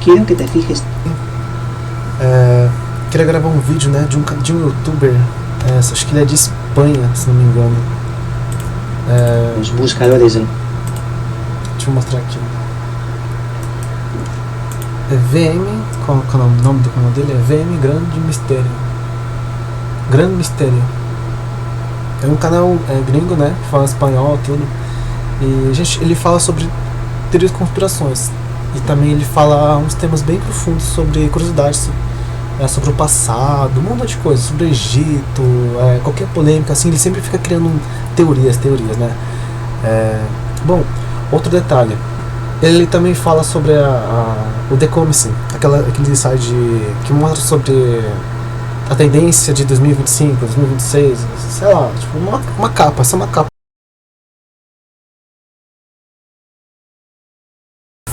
Quiero que te fijes. Queria gravar um vídeo, né, de um youtuber, acho que ele é de Espanha, se não me engano. Los buscadores. Deixa eu mostrar aqui. É VM, qual é o nome do canal dele? É VM Grande Mistério. Grande Mistério. É um canal gringo, né, que fala espanhol, tudo. E ele fala sobre teorias de conspirações. E também ele fala uns temas bem profundos sobre curiosidades, sobre o passado, um monte de coisa, sobre o Egito, qualquer polêmica, assim, ele sempre fica criando teorias, né. Bom, outro detalhe, ele também fala sobre o The Comicing, aquele site que mostra sobre a tendência de 2025, 2026, sei lá, tipo uma capa, essa é uma capa.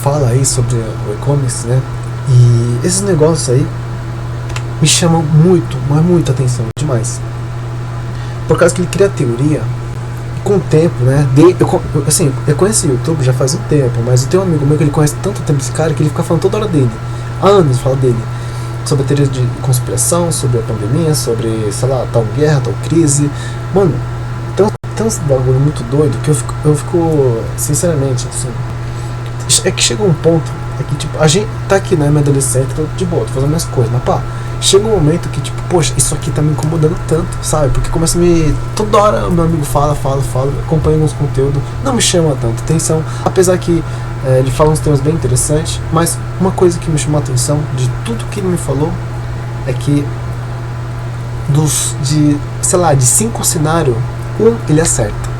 Fala aí sobre o e-commerce, né? E esses negócios aí me chamam muito, mas muita atenção, demais. Por causa que ele cria teoria, com o tempo, né? Eu conheço o YouTube já faz um tempo, mas eu tenho um amigo meu que ele conhece tanto tempo esse cara que ele fica falando toda hora dele. Há anos fala dele. Sobre a teoria de conspiração, sobre a pandemia, sobre, sei lá, tal guerra, tal crise. Mano, tem uns bagulho muito doido que eu fico sinceramente, assim. É que chega um ponto, que tipo, a gente tá aqui, né, minha adolescente, tô de boa, tô fazendo minhas coisas, mas pá, chega um momento que tipo, poxa, isso aqui tá me incomodando tanto, sabe? Porque começa a toda hora o meu amigo fala, acompanha alguns conteúdos, não me chama tanto atenção, apesar que ele fala uns temas bem interessantes, mas uma coisa que me chamou a atenção de tudo que ele me falou é que de 5 cenários, ele acerta.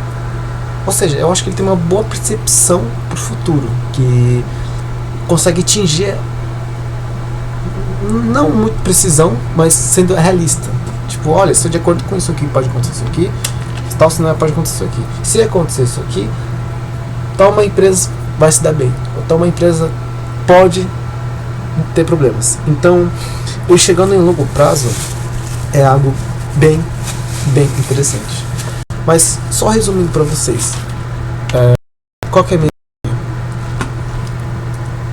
Ou seja, eu acho que ele tem uma boa percepção pro futuro, que consegue atingir, não muito precisão, mas sendo realista. Tipo, olha, se eu de acordo com isso aqui pode acontecer isso aqui, tal cenário pode acontecer isso aqui. Se acontecer isso aqui, tal uma empresa vai se dar bem, ou tal uma empresa pode ter problemas. Então, ele chegando em longo prazo é algo bem interessante. Mas, só resumindo para vocês, qual que é a minha ideia?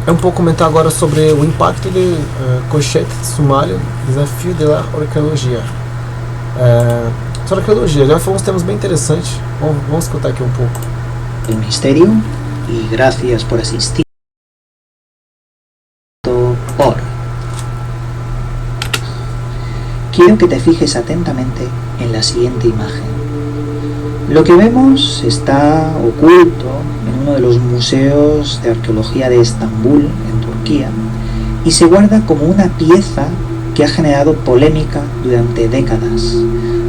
É um pouco comentar agora sobre o impacto de Colchete Sumário, desafio da arqueologia. Sobre arqueologia, já foram uns temas bem interessantes, vamos escutar aqui um pouco. El misterio, y gracias por asistir. Por. Quiero que te fijes atentamente en la siguiente imagen. Lo que vemos está oculto en uno de los museos de arqueología de Estambul, en Turquía, y se guarda como una pieza que ha generado polémica durante décadas.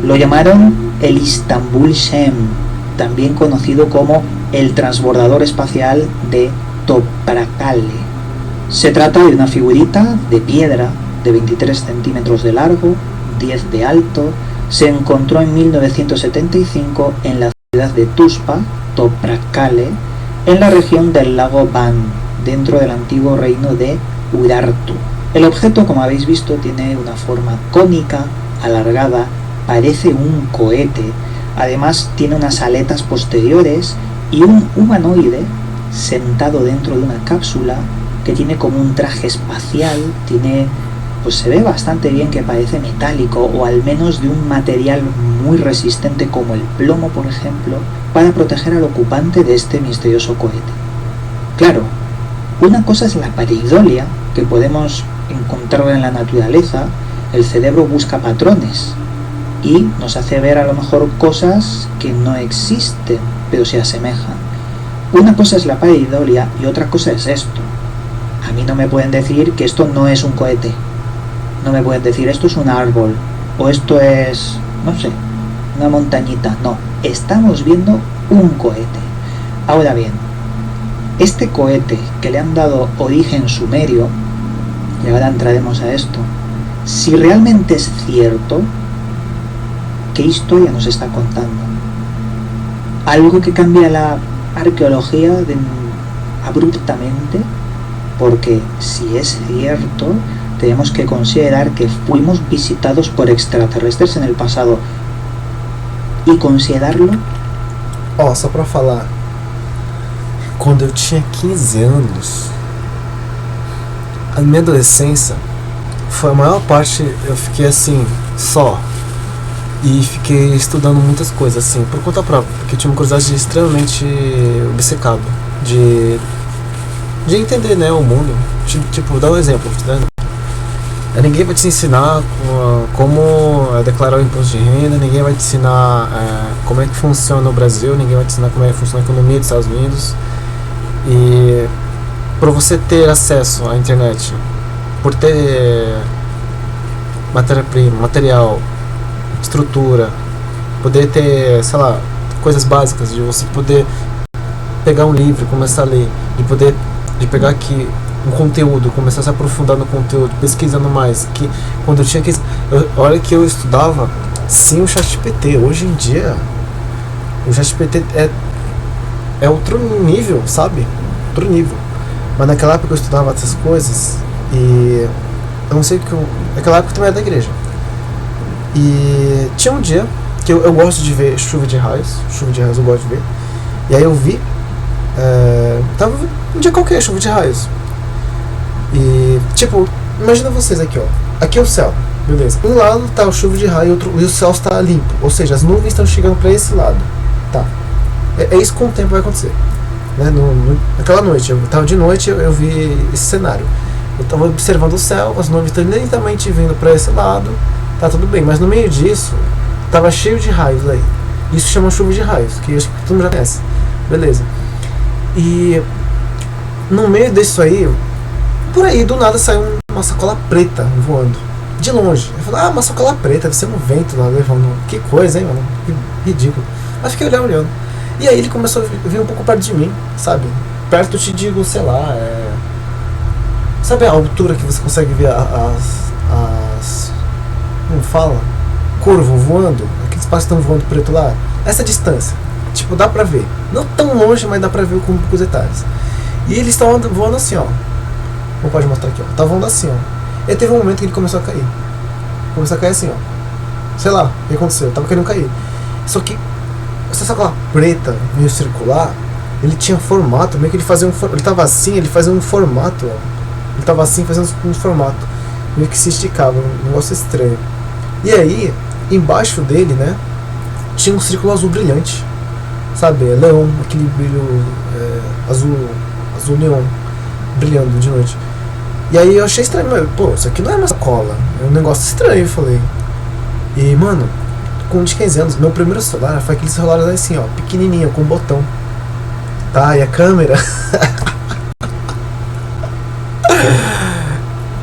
Lo llamaron el Istanbul Shem, también conocido como el transbordador espacial de Toprakale. Se trata de una figurita de piedra de 23 centímetros de largo, 10 de alto. Se encontró en 1975 en la ciudad de Tuspa, Toprakale, en la región del lago Van, dentro del antiguo reino de Urartu. El objeto, como habéis visto, tiene una forma cónica, alargada, parece un cohete, además tiene unas aletas posteriores y un humanoide sentado dentro de una cápsula que tiene como un traje espacial, pues se ve bastante bien que parece metálico o al menos de un material muy resistente como el plomo, por ejemplo, para proteger al ocupante de este misterioso cohete. Claro, una cosa es la pareidolia, que podemos encontrar en la naturaleza. El cerebro busca patrones y nos hace ver a lo mejor cosas que no existen, pero se asemejan. Una cosa es la pareidolia y otra cosa es esto. A mí no me pueden decir que esto no es un cohete. No me pueden decir esto es un árbol o esto es, no sé, una montañita. No, estamos viendo un cohete. Ahora bien, este cohete que le han dado origen sumerio, y ahora entraremos a esto, si realmente es cierto, ¿qué historia nos está contando? Algo que cambia la arqueología abruptamente, porque si es cierto, tenemos que considerar que fuimos visitados por extraterrestres en el pasado e considerarlo. Só pra falar, quando eu tinha 15 anos, a minha adolescência foi a maior parte, eu fiquei assim, só. E fiquei estudando muitas coisas, assim, por conta própria, porque eu tinha uma curiosidade extremamente obcecado de entender, né, o mundo. Tipo, vou dar um exemplo, né? Ninguém vai te ensinar como declarar o imposto de renda, ninguém vai te ensinar como é que funciona o Brasil, ninguém vai te ensinar como é que funciona a economia dos Estados Unidos. E para você ter acesso à internet, por ter matéria-prima, material, estrutura, poder ter, sei lá, coisas básicas, de você poder pegar um livro e começar a ler, de pegar aqui um conteúdo, começar a se aprofundar no conteúdo, pesquisando mais, que quando eu tinha que... olha que eu estudava sim o ChatGPT. Hoje em dia o ChatGPT é outro nível, sabe? Outro nível. Mas naquela época eu estudava essas coisas e eu não sei que naquela época eu também era da igreja. E tinha um dia que eu gosto de ver chuva de raios eu gosto de ver. E aí eu vi, tava um dia qualquer, chuva de raios. E, tipo, imagina vocês aqui, ó. Aqui é o céu, beleza. Um lado tá o chuva de raio e o céu está limpo. Ou seja, as nuvens estão chegando pra esse lado. Tá. É isso que com o tempo vai acontecer. Né? Naquela noite, eu tava de noite, eu vi esse cenário. Eu tava observando o céu, as nuvens estão lentamente vindo pra esse lado. Tá tudo bem, mas no meio disso, tava cheio de raios aí. Isso chama chuva de raios, que eu acho que todo mundo já conhece. Beleza. E no meio disso aí, por aí, do nada saiu uma sacola preta voando. De longe. Eu falei, uma sacola preta, deve ser um vento lá levando. Que coisa, hein, mano? Que ridículo. Mas fiquei olhando. E aí ele começou a vir um pouco perto de mim, sabe? Perto eu te digo, sei lá, sabe a altura que você consegue ver como fala? Corvo voando? Aqueles passos estão voando preto lá? Essa distância. Tipo, dá pra ver. Não tão longe, mas dá pra ver com poucos detalhes. E eles estavam voando assim, ó. Não pode mostrar aqui, ó. Tava voando assim, ó. E teve um momento que ele começou a cair. Começou a cair assim, ó. Sei lá, o que aconteceu? Tava querendo cair. Só que essa sacola preta, meio circular, ele tinha formato, meio que ele fazia ele tava assim, ele fazia um formato, ó. Ele tava assim, fazendo um formato. Meio que se esticava, um negócio estranho. E aí, embaixo dele, né, tinha um círculo azul brilhante. Sabe, leão, aquele brilho azul neon, brilhando de noite. E aí eu achei estranho, mas, pô, isso aqui não é uma sacola, é um negócio estranho, eu falei. E, mano, com 15 anos, meu primeiro celular foi aquele celular assim, ó, pequenininho, com um botão. Tá, e a câmera...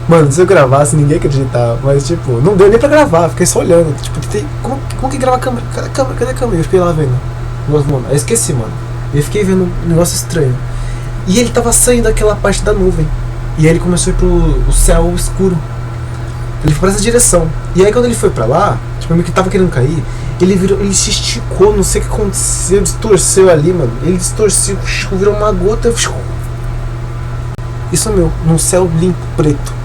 Mano, se eu gravasse, ninguém ia acreditar, mas, tipo, não deu nem pra gravar, fiquei só olhando. Tipo, como que grava a câmera? Cadê a câmera? Cadê a câmera? Eu fiquei lá vendo. Aí eu esqueci, mano. E eu fiquei vendo um negócio estranho. E ele tava saindo daquela parte da nuvem. E aí ele começou a ir pro céu escuro. Ele foi pra essa direção. E aí quando ele foi pra lá, tipo, meio que tava querendo cair, ele se esticou, não sei o que aconteceu, distorceu ali, mano. Ele distorceu, virou uma gota e sumiu, num céu limpo, preto.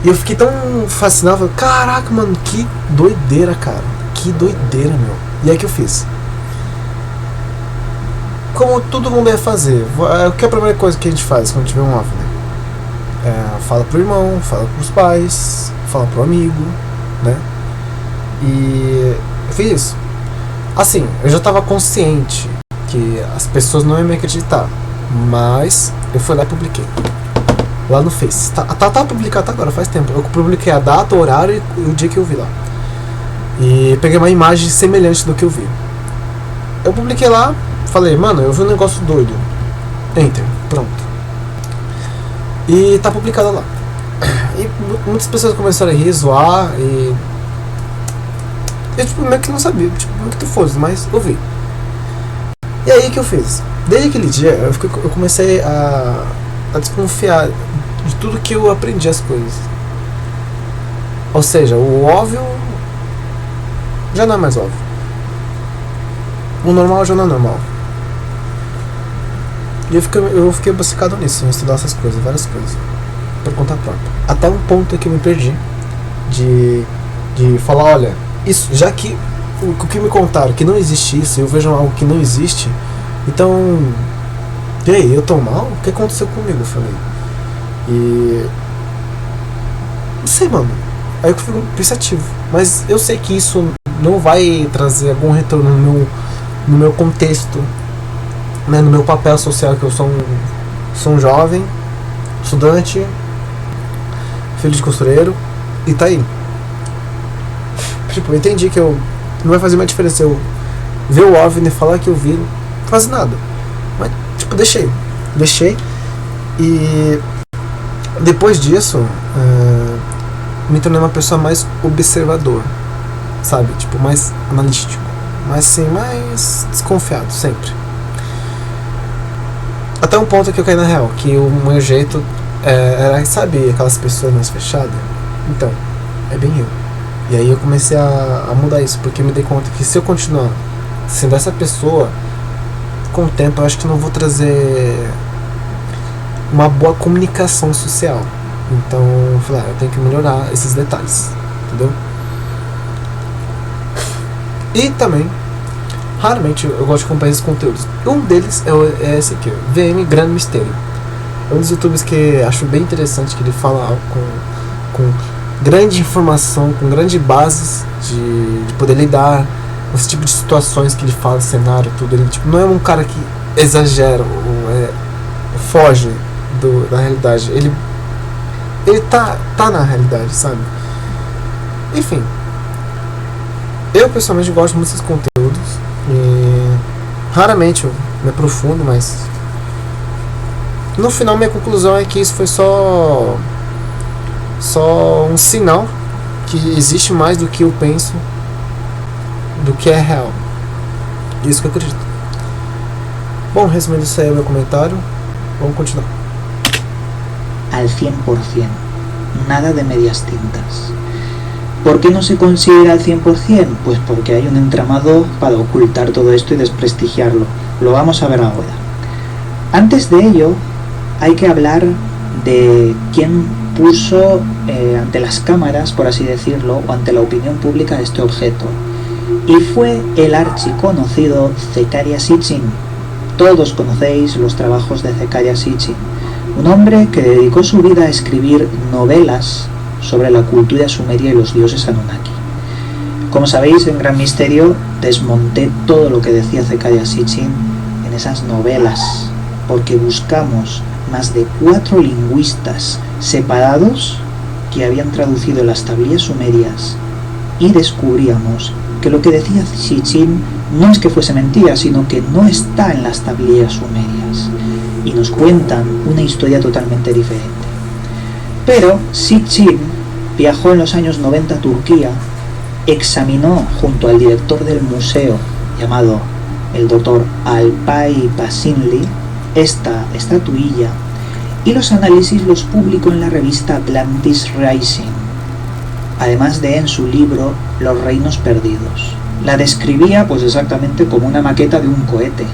E eu fiquei tão fascinado, falei, caraca, mano, que doideira, cara. Que doideira, meu. E aí que eu fiz? Como todo mundo ia fazer, o que é a primeira coisa que a gente faz quando tiver um OVNI? Fala pro irmão, fala pros pais, fala pro amigo, né? E eu fiz isso. Assim, eu já tava consciente que as pessoas não iam me acreditar, mas eu fui lá e publiquei. Lá no Face. Tá publicado agora, faz tempo. Eu publiquei a data, o horário e o dia que eu vi lá. E peguei uma imagem semelhante do que eu vi. Eu publiquei lá, falei, mano, eu vi um negócio doido. Enter, pronto. E tá publicado lá. E muitas pessoas começaram a rir, zoar e... Eu tipo, meio que não sabia, tipo, meio que tu fosse, mas eu vi. E aí que eu fiz? Desde aquele dia, eu comecei a desconfiar de tudo que eu aprendi as coisas. Ou seja, o óbvio já não é mais óbvio. O normal já não é normal. E eu fiquei obcecado nisso, em estudar essas coisas, várias coisas, por conta própria. Até um ponto que eu me perdi de falar, olha, isso, já que o que me contaram que não existe isso, eu vejo algo que não existe, então, e aí, eu tô mal? O que aconteceu comigo? Eu falei. E não sei, mano. Aí eu fico pensativo. Mas eu sei que isso não vai trazer algum retorno no meu contexto, né, no meu papel social, que eu sou um jovem, estudante, filho de costureiro, e tá aí. Tipo, eu entendi que não vai fazer mais diferença eu ver o OVNI e falar que eu vi, não faz nada. Mas, tipo, deixei. E depois disso, me tornei uma pessoa mais observador, sabe? Tipo, mais analítico, mas sim, mais desconfiado, sempre. Até um ponto que eu caí na real, que o meu jeito era, sabe, aquelas pessoas mais fechadas? Então, é bem eu. E aí eu comecei a mudar isso, porque eu me dei conta que se eu continuar sendo essa pessoa, com o tempo eu acho que não vou trazer uma boa comunicação social. Então eu falei, eu tenho que melhorar esses detalhes, entendeu? E também, raramente eu gosto de acompanhar esses conteúdos. Um deles é esse aqui, VM Grande Mistério. É um dos youtubers que acho bem interessante, que ele fala com grande informação, com grandes bases de poder lidar com esse tipo de situações que ele fala, cenário, tudo. Ele tipo, não é um cara que exagera ou foge da realidade. Ele tá na realidade, sabe? Enfim, eu pessoalmente gosto muito desses conteúdos e raramente eu me aprofundo, mas no final minha conclusão é que isso foi só um sinal que existe mais do que eu penso, do que é real. Isso que eu acredito. Bom, resumindo, isso aí é o meu comentário. Vamos continuar. Al 100%, nada de medias tintas. ¿Por qué no se considera al 100%? Pues porque hay un entramado para ocultar todo esto y desprestigiarlo. Lo vamos a ver ahora. Antes de ello, hay que hablar de quién puso ante las cámaras, por así decirlo, o ante la opinión pública este objeto. Y fue el archiconocido Zecharia Sitchin. Todos conocéis los trabajos de Zecharia Sitchin, un hombre que dedicó su vida a escribir novelas sobre la cultura sumeria y los dioses Anunnaki. Como sabéis, en Gran Misterio desmonté todo lo que decía Zecharia Sitchin en esas novelas, porque buscamos más de 4 lingüistas separados que habían traducido las tablillas sumerias y descubríamos que lo que decía Sitchin no es que fuese mentira, sino que no está en las tablillas sumerias y nos cuentan una historia totalmente diferente. Pero Sitchin viajó en los años 90 a Turquía, examinó junto al director del museo llamado el doctor Alpay Pasinli esta estatuilla y los análisis los publicó en la revista Atlantis Rising, además de en su libro Los Reinos Perdidos. La describía pues exactamente como una maqueta de un cohete,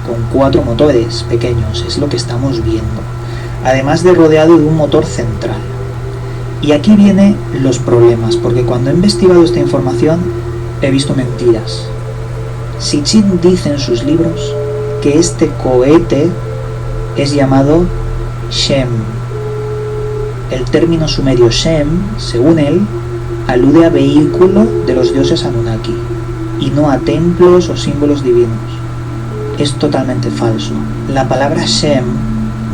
con 4 motores pequeños, es lo que estamos viendo, además de rodeado de un motor central. Y aquí vienen los problemas, porque cuando he investigado esta información he visto mentiras. Sitchin dice en sus libros que este cohete es llamado Shem. El término sumerio Shem, según él, alude a vehículo de los dioses Anunnaki y no a templos o símbolos divinos. Es totalmente falso. La palabra Shem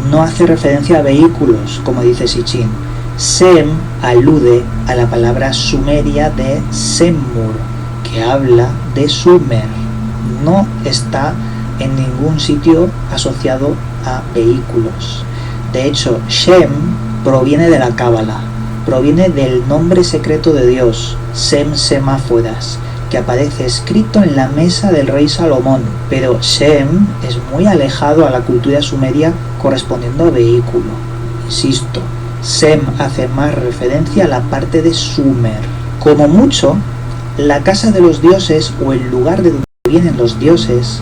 no hace referencia a vehículos, como dice Sitchin. Sem alude a la palabra sumeria de Semmur, que habla de Sumer. No está en ningún sitio asociado a vehículos. De hecho, Shem proviene de la Cábala, proviene del nombre secreto de Dios, Sem Semáforas, que aparece escrito en la mesa del rey Salomón, pero Shem es muy alejado a la cultura sumeria correspondiendo a vehículo. Insisto, Sem hace más referencia a la parte de Sumer. Como mucho, la casa de los dioses o el lugar de donde vienen los dioses,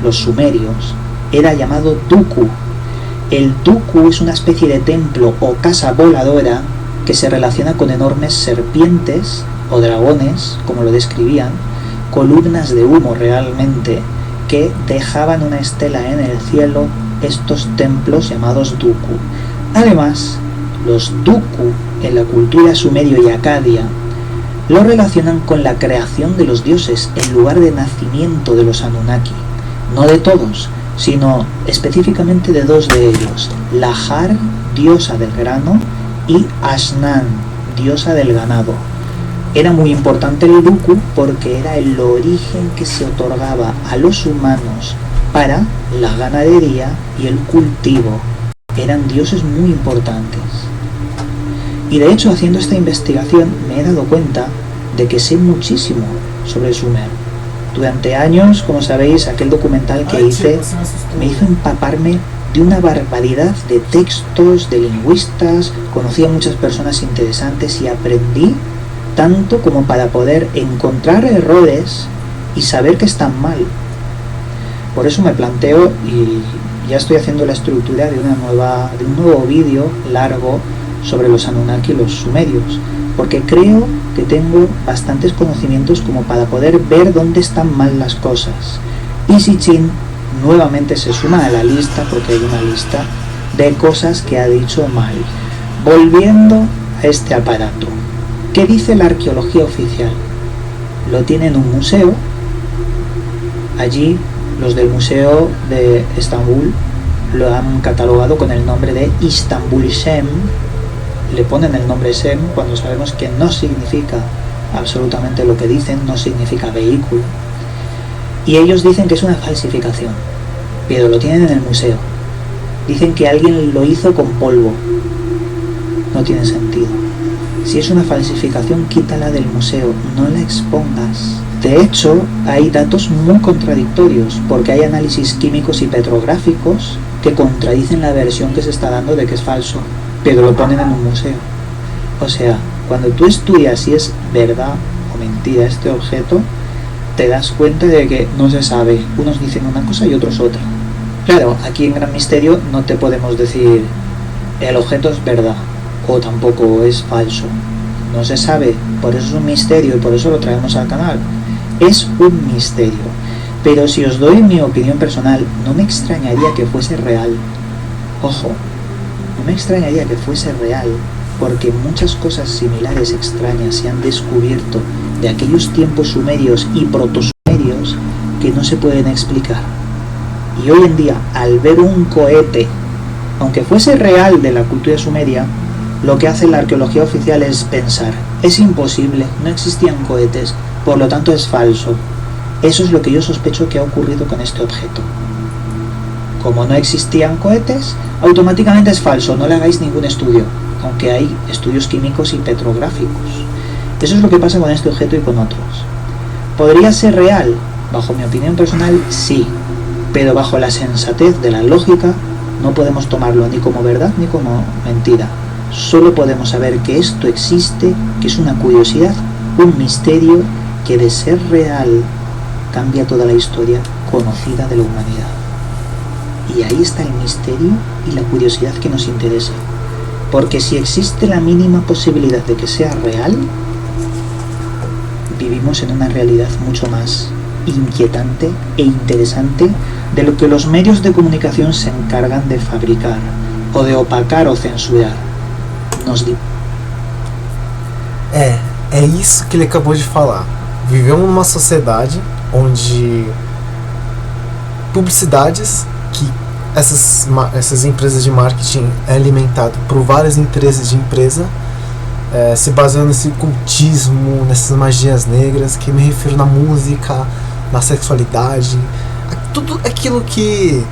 los sumerios, era llamado Duku. El Duku es una especie de templo o casa voladora que se relaciona con enormes serpientes o dragones, como lo describían, columnas de humo realmente, que dejaban una estela en el cielo, estos templos llamados Duku. Además, los Dooku en la cultura sumerio y acadia, lo relacionan con la creación de los dioses en lugar de nacimiento de los Anunnaki. No de todos, sino específicamente de dos de ellos, Lahar, diosa del grano, y Ashnan, diosa del ganado. Era muy importante el Dooku porque era el origen que se otorgaba a los humanos para la ganadería y el cultivo. Eran dioses muy importantes. Y de hecho, haciendo esta investigación me he dado cuenta de que sé muchísimo sobre Sumer. Durante años, como sabéis, aquel documental que hice me hizo empaparme de una barbaridad de textos, de lingüistas, conocí a muchas personas interesantes y aprendí tanto como para poder encontrar errores y saber que están mal. Por eso me planteo, y ya estoy haciendo la estructura de un nuevo vídeo largo sobre los Anunnaki y los sumerios, porque creo que tengo bastantes conocimientos como para poder ver dónde están mal las cosas. Y Sitchin nuevamente se suma a la lista, porque hay una lista de cosas que ha dicho mal. Volviendo a este aparato, ¿qué dice la arqueología oficial? Lo tiene en un museo. Allí los del museo de Estambul lo han catalogado con el nombre de Istanbul Shem. Le ponen el nombre Shem cuando sabemos que no significa absolutamente lo que dicen, no significa vehículo. Y ellos dicen que es una falsificación, pero lo tienen en el museo. Dicen que alguien lo hizo con polvo. No tiene sentido. Si es una falsificación, quítala del museo, no la expongas. De hecho, hay datos muy contradictorios, porque hay análisis químicos y petrográficos que contradicen la versión que se está dando de que es falso, pero lo ponen en un museo. O sea, cuando tú estudias si es verdad o mentira este objeto, te das cuenta de que no se sabe. Unos dicen una cosa y otros otra. Claro, aquí en Gran Misterio no te podemos decir el objeto es verdad o tampoco es falso. No se sabe, por eso es un misterio y por eso lo traemos al canal. Es un misterio. Pero si os doy mi opinión personal, no me extrañaría que fuese real. Ojo, no me extrañaría que fuese real, porque muchas cosas similares extrañas se han descubierto de aquellos tiempos sumerios y protosumerios que no se pueden explicar. Y hoy en día, al ver un cohete, aunque fuese real de la cultura sumeria, lo que hace la arqueología oficial es pensar, es imposible, no existían cohetes, por lo tanto es falso. Eso es lo que yo sospecho que ha ocurrido con este objeto. Como no existían cohetes, automáticamente es falso, no le hagáis ningún estudio, aunque hay estudios químicos y petrográficos. Eso es lo que pasa con este objeto y con otros. ¿Podría ser real? Bajo mi opinión personal, sí, pero bajo la sensatez de la lógica no podemos tomarlo ni como verdad ni como mentira. Solo podemos saber que esto existe, que es una curiosidad, un misterio que de ser real cambia toda la historia conocida de la humanidad. Y ahí está el misterio y la curiosidad que nos interesa. Porque si existe la mínima posibilidad de que sea real, vivimos en una realidad mucho más inquietante e interesante de lo que los medios de comunicación se encargan de fabricar, o de opacar o censurar. É isso que ele acabou de falar. Vivemos numa sociedade onde publicidades que essas empresas de marketing é alimentado por vários interesses de empresa, se baseando nesse cultismo, nessas magias negras, que me refiro na música, na sexualidade, tudo aquilo que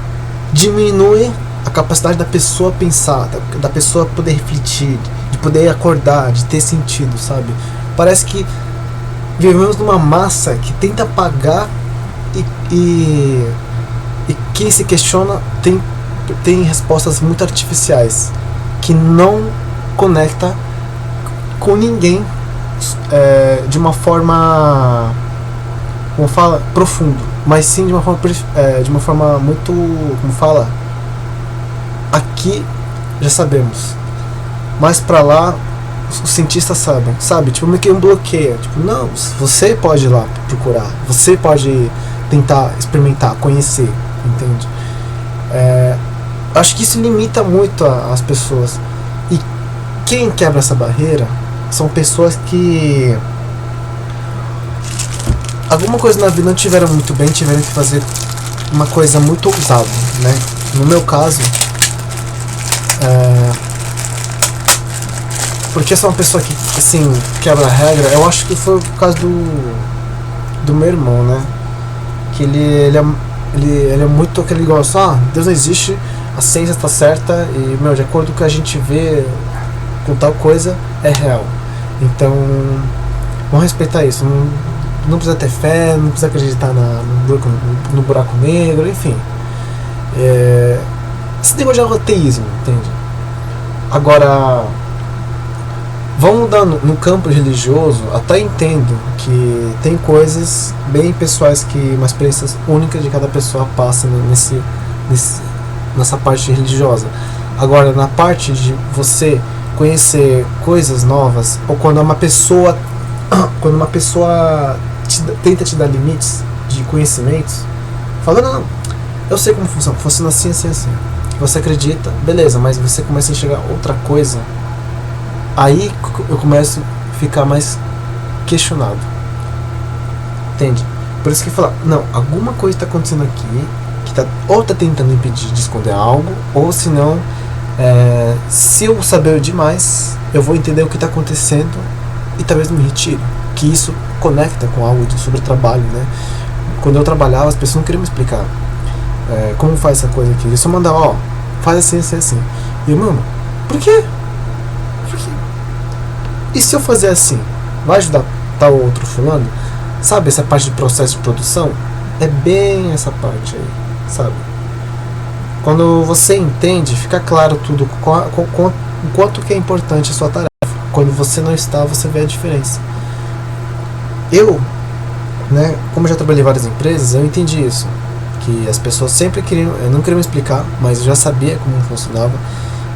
diminui a capacidade da pessoa pensar, da pessoa poder refletir, de poder acordar, de ter sentido, sabe? Parece que vivemos numa massa que tenta apagar e quem se questiona tem respostas muito artificiais, que não conecta com ninguém de uma forma, como fala, profundo, mas sim de uma forma muito, como fala, aqui já sabemos, mas pra lá os cientistas sabem, sabe? Tipo, meio que um bloqueio. Tipo, não, você pode ir lá procurar, você pode tentar experimentar, conhecer, entende? Acho que isso limita muito as pessoas. quem quebra essa barreira são pessoas que alguma coisa na vida não tiveram muito bem, tiveram que fazer uma coisa muito ousada, né? No meu caso, porque eu sou uma pessoa que, assim, quebra a regra. Eu acho que foi por causa do meu irmão, né? Que ele é muito aquele negócio, Deus não existe, a ciência está certa e, de acordo com o que a gente vê com tal coisa, é real. Então, vamos respeitar isso. Não precisa ter fé, não precisa acreditar no buraco negro, enfim. Esse negócio de ateísmo, entende? Agora, vamos mudar no campo religioso. Até entendo que tem coisas bem pessoais, que uma experiência única de cada pessoa passa nessa parte religiosa. Agora, na parte de você conhecer coisas novas, ou quando uma pessoa tenta te dar limites de conhecimentos, falando, não, eu sei como funciona assim, assim, assim. Você acredita, beleza, mas você começa a enxergar outra coisa, aí eu começo a ficar mais questionado, entende? Por isso que falar, não, alguma coisa está acontecendo aqui, que ou está tentando impedir de esconder algo, ou se não, se eu saber demais, eu vou entender o que está acontecendo e talvez me retire. Que isso conecta com algo sobre trabalho, né? Quando eu trabalhava, as pessoas não queriam me explicar como faz essa coisa aqui. Eles só mandavam, faz assim, assim, assim. E eu, mano, por quê? E se eu fazer assim, vai ajudar tal outro fulano? Sabe, essa parte de processo de produção? É bem essa parte aí, sabe? Quando você entende, fica claro tudo, o quanto que é importante a sua tarefa. Quando você não está, você vê a diferença. Eu, né, como eu já trabalhei em várias empresas, eu entendi isso. Que as pessoas sempre não queriam me explicar, mas eu já sabia como funcionava.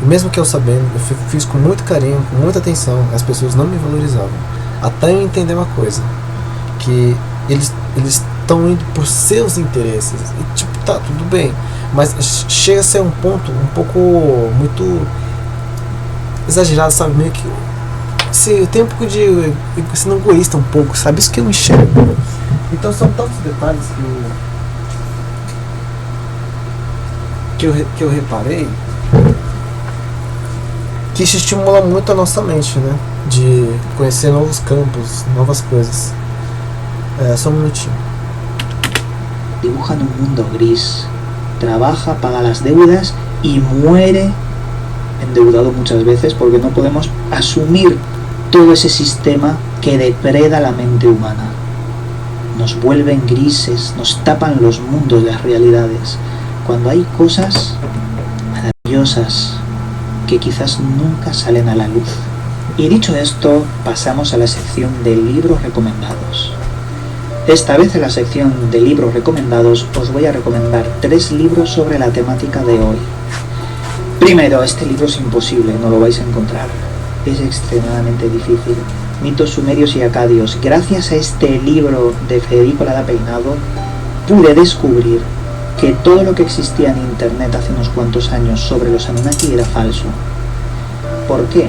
E mesmo que eu sabendo, eu fiz com muito carinho, com muita atenção, as pessoas não me valorizavam. Até eu entender uma coisa, que eles estão indo por seus interesses. E tipo, tá, tudo bem, mas chega a ser um ponto um pouco muito exagerado, sabe? Meio que eu tenho um pouco de sendo egoísta um pouco, sabe? Isso que eu enxergo. Então são tantos detalhes que eu reparei, que isso estimula muito a nossa mente, né? De conhecer novos campos, novas coisas. Só um minutinho. Dibujan un mundo gris, trabaja, paga las deudas y muere endeudado muchas veces porque no podemos asumir todo ese sistema que depreda la mente humana. Nos vuelven grises, nos tapan los mundos, las realidades, cuando hay cosas maravillosas que quizás nunca salen a la luz. Y dicho esto, pasamos a la sección de libros recomendados. Esta vez en la sección de libros recomendados os voy a recomendar 3 libros sobre la temática de hoy. Primero, este libro es imposible, no lo vais a encontrar. Es extremadamente difícil. Mitos sumerios y acadios. Gracias a este libro de Federico Lada Peinado pude descubrir que todo lo que existía en internet hace unos cuantos años sobre los Anunnaki era falso. ¿Por qué?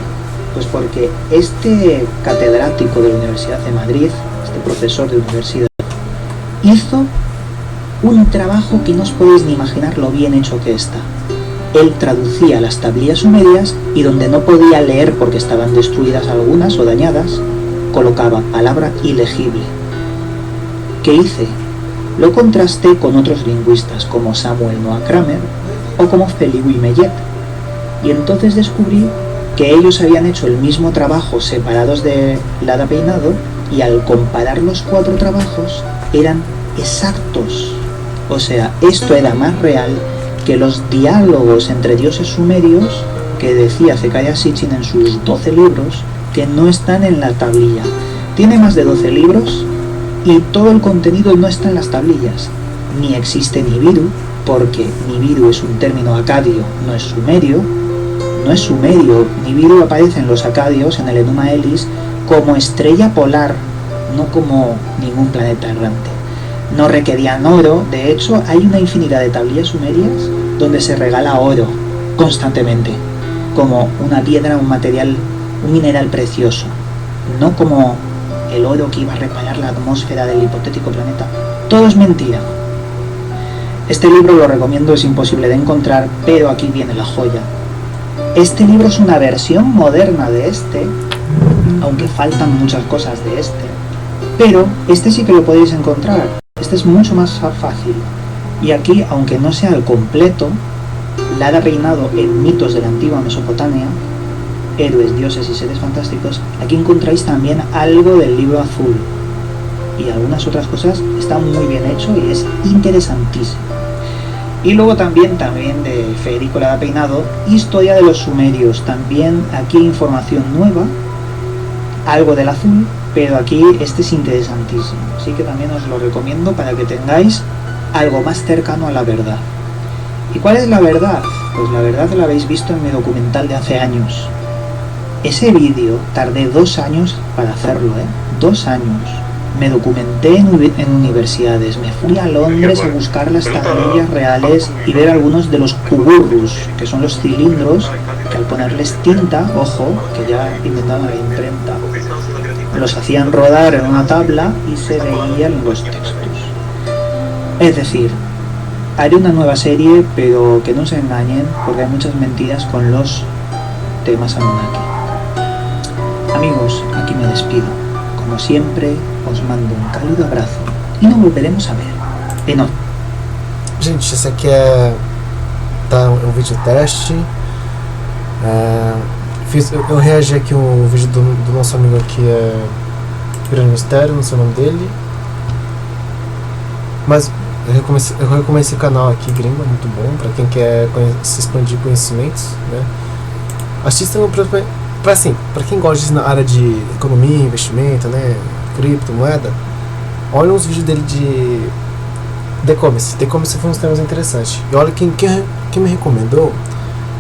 Pues porque este catedrático de la Universidad de Madrid, este profesor de universidad, hizo un trabajo que no os podéis ni imaginar lo bien hecho que está. Él traducía las tablillas sumerias y donde no podía leer porque estaban destruidas algunas o dañadas, colocaba palabra ilegible. ¿Qué hice? Lo contrasté con otros lingüistas como Samuel Noah Kramer o como Feliu Mellet, y entonces descubrí que ellos habían hecho el mismo trabajo separados de Lada Peinado, y al comparar los 4 trabajos eran exactos. O sea, esto era más real que los diálogos entre dioses sumerios que decía Zecharia Sitchin en sus 12 libros, que no están en la tablilla. Tiene más de 12 libros y todo el contenido no está en las tablillas. Ni existe Nibiru, porque Nibiru es un término acadio, no es sumerio. Nibiru aparece en los acadios, en el Enuma Elis, como estrella polar, no como ningún planeta errante. No requerían oro, de hecho hay una infinidad de tablillas sumerias donde se regala oro constantemente, como una piedra, un material un mineral precioso, no como el oro que iba a reparar la atmósfera del hipotético planeta. Todo es mentira. Este libro lo recomiendo, es imposible de encontrar, pero aquí viene la joya. Este libro es una versión moderna de este, aunque faltan muchas cosas de este, pero este sí que lo podéis encontrar. Este es mucho más fácil. Y aquí, aunque no sea el completo, Lara Reinado en mitos de la antigua Mesopotamia, héroes, dioses y seres fantásticos, aquí encontráis también algo del libro azul. Y algunas otras cosas, está muy bien hecho y es interesantísimo. Y luego también de Federico Lara Peinado, Historia de los Sumerios. También aquí información nueva, algo del azul, pero aquí este es interesantísimo. Así que también os lo recomiendo para que tengáis algo más cercano a la verdad. ¿Y cuál es la verdad? Pues la verdad la habéis visto en mi documental de hace años. Ese vídeo tardé 2 años para hacerlo, 2 años. Me documenté en universidades, me fui a Londres a buscar las tablillas reales y ver algunos de los cuburrus, que son los cilindros que al ponerles tinta, ojo, que ya inventaron la imprenta, los hacían rodar en una tabla y se veían los textos. Es decir, haré una nueva serie, pero que no se engañen porque hay muchas mentiras con los temas Anunnaki. Amigos, aquí me despido. Como siempre, os mando um cálido abraço e nos volveremos a ver. Não. Gente, esse aqui tá um vídeo teste. Eu reagi aqui um vídeo do nosso amigo aqui, Grande Mistério, não sei o nome dele. Mas eu recomendo esse canal aqui, gringo, é muito bom para quem quer se expandir conhecimentos, né? Assistam para quem gosta na área de economia, investimento, né, criptomoeda, olha uns vídeos dele de e-commerce. E-commerce foi uns temas interessantes. E olha quem me recomendou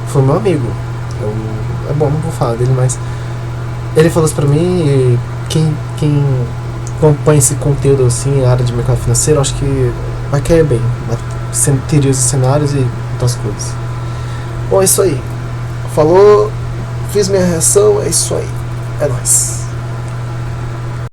foi meu amigo. É bom, não vou falar dele, mas ele falou isso pra mim. E quem acompanha esse conteúdo assim, a área de mercado financeiro, acho que vai cair bem. Teorias e cenários e outras coisas. Bom, é isso aí. Falou. Fiz minha reação, é isso aí. É nóis.